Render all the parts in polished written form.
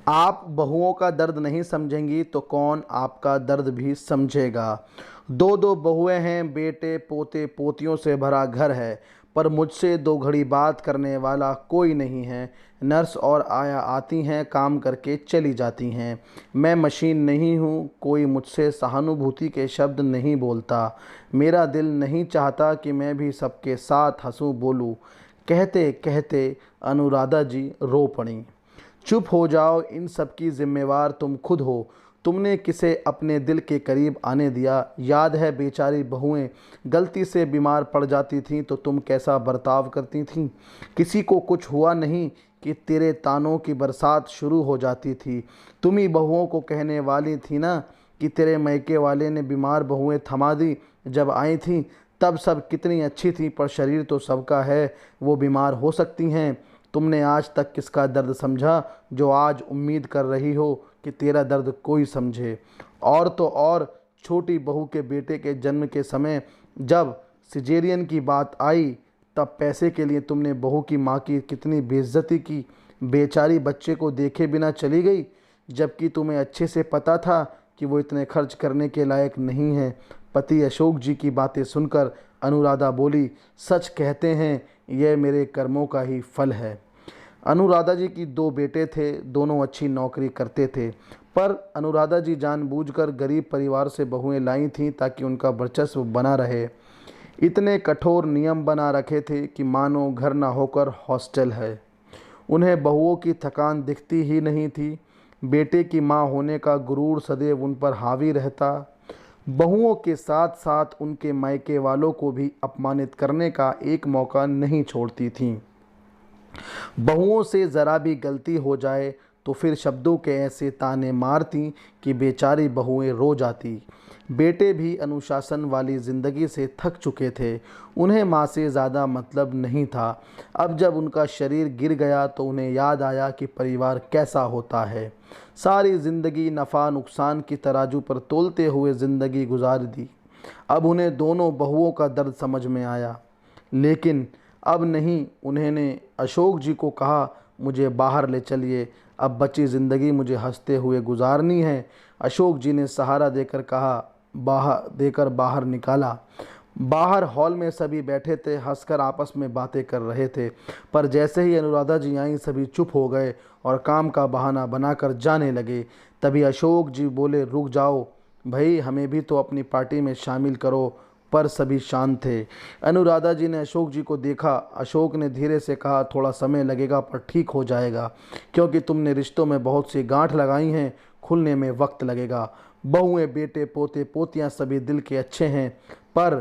आप बहुओं का दर्द नहीं समझेंगी तो कौन आपका दर्द भी समझेगा। दो दो बहुएं हैं, बेटे पोते पोतियों से भरा घर है, पर मुझसे दो घड़ी बात करने वाला कोई नहीं है। नर्स और आया आती हैं, काम करके चली जाती हैं। मैं मशीन नहीं हूँ, कोई मुझसे सहानुभूति के शब्द नहीं बोलता। मेरा दिल नहीं चाहता कि मैं भी सबके साथ हंसूं बोलूं। कहते कहते अनुराधा जी रो पड़ी। चुप हो जाओ, इन सब की जिम्मेवार तुम खुद हो। तुमने किसे अपने दिल के करीब आने दिया? याद है बेचारी बहुएं गलती से बीमार पड़ जाती थीं तो तुम कैसा बर्ताव करती थीं? किसी को कुछ हुआ नहीं कि तेरे तानों की बरसात शुरू हो जाती थी। तुम ही बहुओं को कहने वाली थी ना कि तेरे मैके वाले ने बीमार बहुएं थमा दी। जब आई थीं तब सब कितनी अच्छी थी, पर शरीर तो सबका है, वो बीमार हो सकती हैं। तुमने आज तक किसका दर्द समझा जो आज उम्मीद कर रही हो कि तेरा दर्द कोई समझे? और तो और, छोटी बहू के बेटे के जन्म के समय जब सिजेरियन की बात आई तब पैसे के लिए तुमने बहू की माँ की कितनी बेइज्जती की। बेचारी बच्चे को देखे बिना चली गई, जबकि तुम्हें अच्छे से पता था कि वो इतने खर्च करने के लायक नहीं है। पति अशोक जी की बातें सुनकर अनुराधा बोली, सच कहते हैं यह मेरे कर्मों का ही फल है। अनुराधा जी की दो बेटे थे, दोनों अच्छी नौकरी करते थे, पर अनुराधा जी जानबूझकर गरीब परिवार से बहुएं लाई थीं ताकि उनका वर्चस्व बना रहे। इतने कठोर नियम बना रखे थे कि मानो घर ना होकर हॉस्टल है। उन्हें बहुओं की थकान दिखती ही नहीं थी। बेटे की माँ होने का गुरूर सदैव उन पर हावी रहता। बहुओं के साथ साथ उनके मायके वालों को भी अपमानित करने का एक मौका नहीं छोड़ती थीं। बहुओं से ज़रा भी गलती हो जाए तो फिर शब्दों के ऐसे ताने मारती कि बेचारी बहुएं रो जाती। बेटे भी अनुशासन वाली ज़िंदगी से थक चुके थे, उन्हें माँ से ज़्यादा मतलब नहीं था। अब जब उनका शरीर गिर गया तो उन्हें याद आया कि परिवार कैसा होता है। सारी ज़िंदगी नफ़ा नुकसान की तराजू पर तोलते हुए ज़िंदगी गुजार दी। अब उन्हें दोनों बहुओं का दर्द समझ में आया, लेकिन अब नहीं। उन्होंने अशोक जी को कहा, मुझे बाहर ले चलिए, अब बची ज़िंदगी मुझे हंसते हुए गुजारनी है। अशोक जी ने सहारा देकर बाहर निकाला। बाहर हॉल में सभी बैठे थे, हंसकर आपस में बातें कर रहे थे, पर जैसे ही अनुराधा जी आईं सभी चुप हो गए और काम का बहाना बनाकर जाने लगे। तभी अशोक जी बोले, रुक जाओ भाई, हमें भी तो अपनी पार्टी में शामिल करो। पर सभी शांत थे। अनुराधा जी ने अशोक जी को देखा। अशोक ने धीरे से कहा, थोड़ा समय लगेगा पर ठीक हो जाएगा, क्योंकि तुमने रिश्तों में बहुत सी गांठ लगाई हैं, खुलने में वक्त लगेगा। बहुएं बेटे पोते पोतियां सभी दिल के अच्छे हैं, पर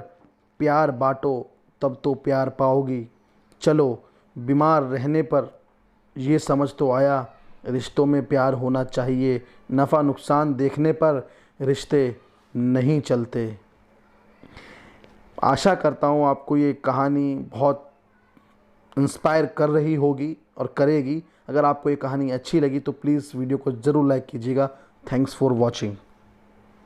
प्यार बांटो तब तो प्यार पाओगी। चलो, बीमार रहने पर ये समझ तो आया, रिश्तों में प्यार होना चाहिए। नफ़ा नुकसान देखने पर रिश्ते नहीं चलते। आशा करता हूँ आपको ये कहानी बहुत इंस्पायर कर रही होगी और करेगी। अगर आपको ये कहानी अच्छी लगी तो प्लीज़ वीडियो को ज़रूर लाइक कीजिएगा। Thanks for watching.